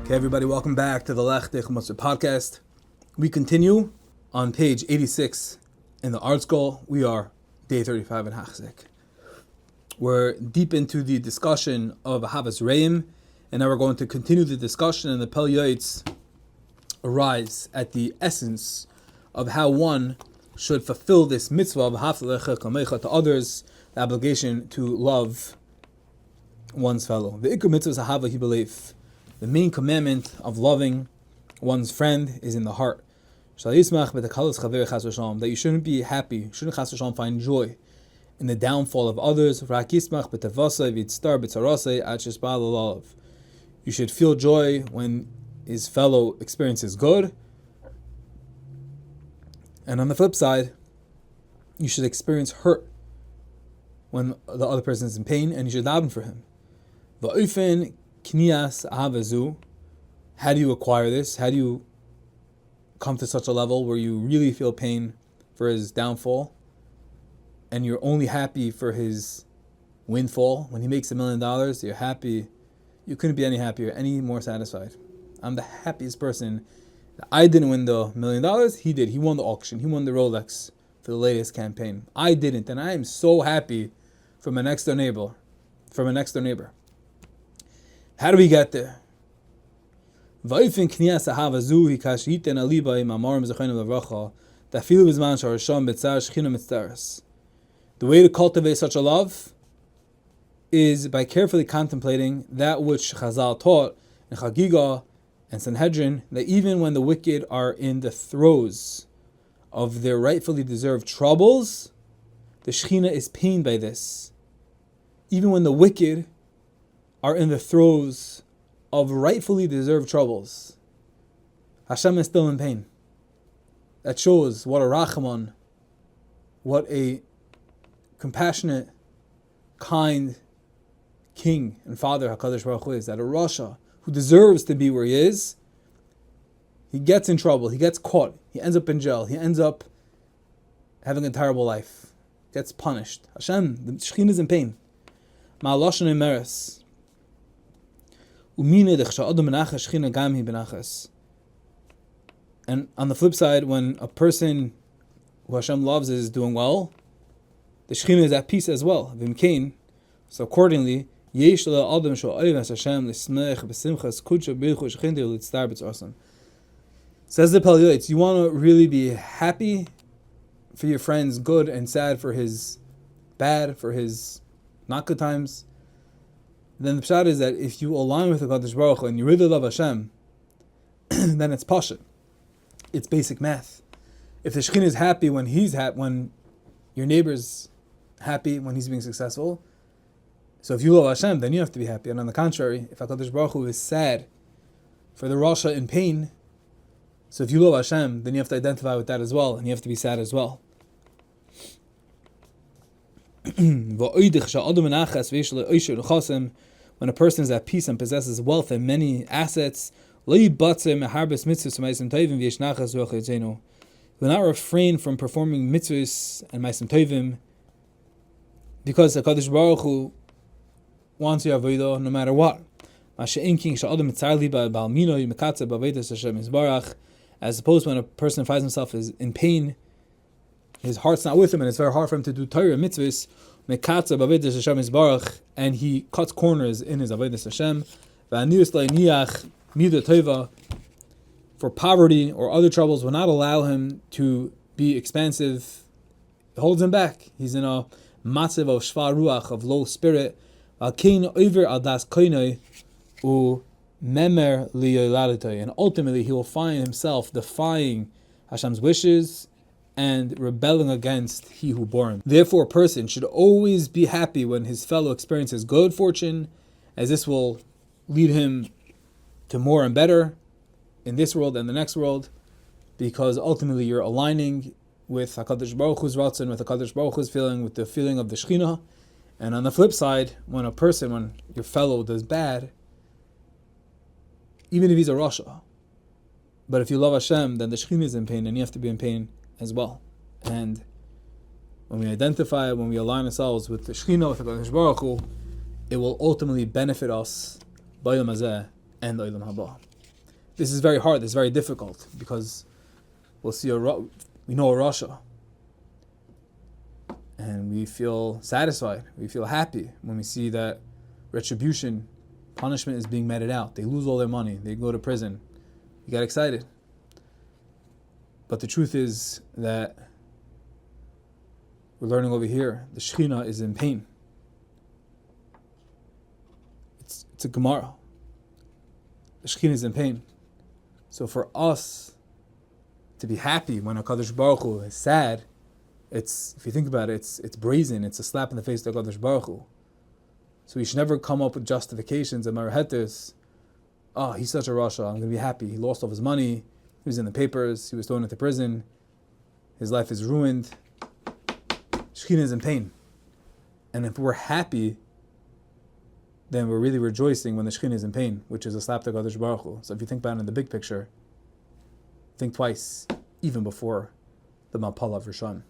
Okay, everybody, welcome back to the Lech Dech Musar podcast. We continue on page 86 in the Art Scroll. We are day 35 in Hachzik. We're deep into the discussion of Ahavas Reim, and now we're going to continue the discussion, and the Pele Yoeitz arrives at the essence of how one should fulfill this mitzvah of Ahavas Lecha Kamecha to others, the obligation to love one's fellow. The Ikur mitzvah is Ahava Hibaleif. The main commandment of loving one's friend is in the heart. That you shouldn't be happy, you shouldn't find joy in the downfall of others. You should feel joy when his fellow experiences good. And on the flip side, you should experience hurt when the other person is in pain, and you should daven for him. How do you acquire this? How do you come to such a level where you really feel pain for his downfall and you're only happy for his windfall? When he makes $1 million, you're happy. You couldn't be any happier, any more satisfied. I'm the happiest person. I didn't win the $1 million. He did. He won the auction. He won the Rolex for the latest campaign. I didn't, and I am so happy for my next door neighbor. How do we get there? The way to cultivate such a love is by carefully contemplating that which Chazal taught in Chagiga and Sanhedrin, that even when the wicked are in the throes of their rightfully deserved troubles, the Shechina is pained by this. Even when the wicked are in the throes of rightfully deserved troubles, Hashem is still in pain. That shows what a Rachamon, what a compassionate, kind king and father HaKadosh Baruch Hu is. That a Rasha who deserves to be where he is, he gets in trouble, he gets caught, he ends up in jail, he ends up having a terrible life, gets punished. Hashem, the Shechina is in pain. Ma'aloshen emeres. And on the flip side, when a person who Hashem loves is doing well, the Shechina is at peace as well. So accordingly, says the Pele Yoeitz, you want to really be happy for your friend's good and sad for his bad, for his not good times, then the pshat is that if you align with the Kadosh Baruch Hu and you really love Hashem, then it's pashut. It's basic math. If the Shechina is happy when he's happy, when your neighbor's happy, when he's being successful, so if you love Hashem, then you have to be happy. And on the contrary, if HaKadosh Baruch Hu is sad for the Rasha in pain, so if you love Hashem, then you have to identify with that as well, and you have to be sad as well. When a person is at peace and possesses wealth and many assets, he will not refrain from performing mitzvahs and ma'asim tovim, because the Kadosh Baruch Hu wants your avodah no matter what. As opposed to when a person finds himself in pain, his heart's not with him, and it's very hard for him to do Torah mitzvahs, and he cuts corners in his avodas Hashem. For poverty or other troubles will not allow him to be expansive. It holds him back. He's in a matzav of shva ruach, of low spirit. And ultimately he will find himself defying Hashem's wishes and rebelling against he who bore him. Therefore, a person should always be happy when his fellow experiences good fortune, as this will lead him to more and better in this world and the next world, because ultimately you're aligning with HaKadosh Baruch Hu's ratzon, with HaKadosh Baruch Hu's feeling, with the feeling of the Shechina. And on the flip side, when your fellow does bad, even if he's a Rasha, but if you love Hashem, then the Shechina is in pain, and you have to be in pain as well. And when we identify, when we align ourselves with the Shechina, with the HaKadosh Baruch Hu, it will ultimately benefit us by Olam Hazeh and Olam Haba. This is very hard. This is very difficult because we know a Rasha, and we feel satisfied. We feel happy when we see that retribution, punishment is being meted out. They lose all their money. They go to prison. You get excited. But the truth is that we're learning over here, the Shechina is in pain. It's a Gemara. The Shechina is in pain. So for us to be happy when HaKadosh Baruch Hu is sad, if you think about it, it's brazen. It's a slap in the face to HaKadosh Baruch Hu. So we should never come up with justifications and marhetes. Oh, he's such a Rasha. I'm going to be happy. He lost all his money. He was in the papers. He was thrown into prison. His life is ruined. Shechina is in pain. And if we're happy, then we're really rejoicing when the Shechina is in pain, which is a slap to HaKadosh Baruch Hu. So if you think about it in the big picture, think twice, even before the Mapala of Rishon.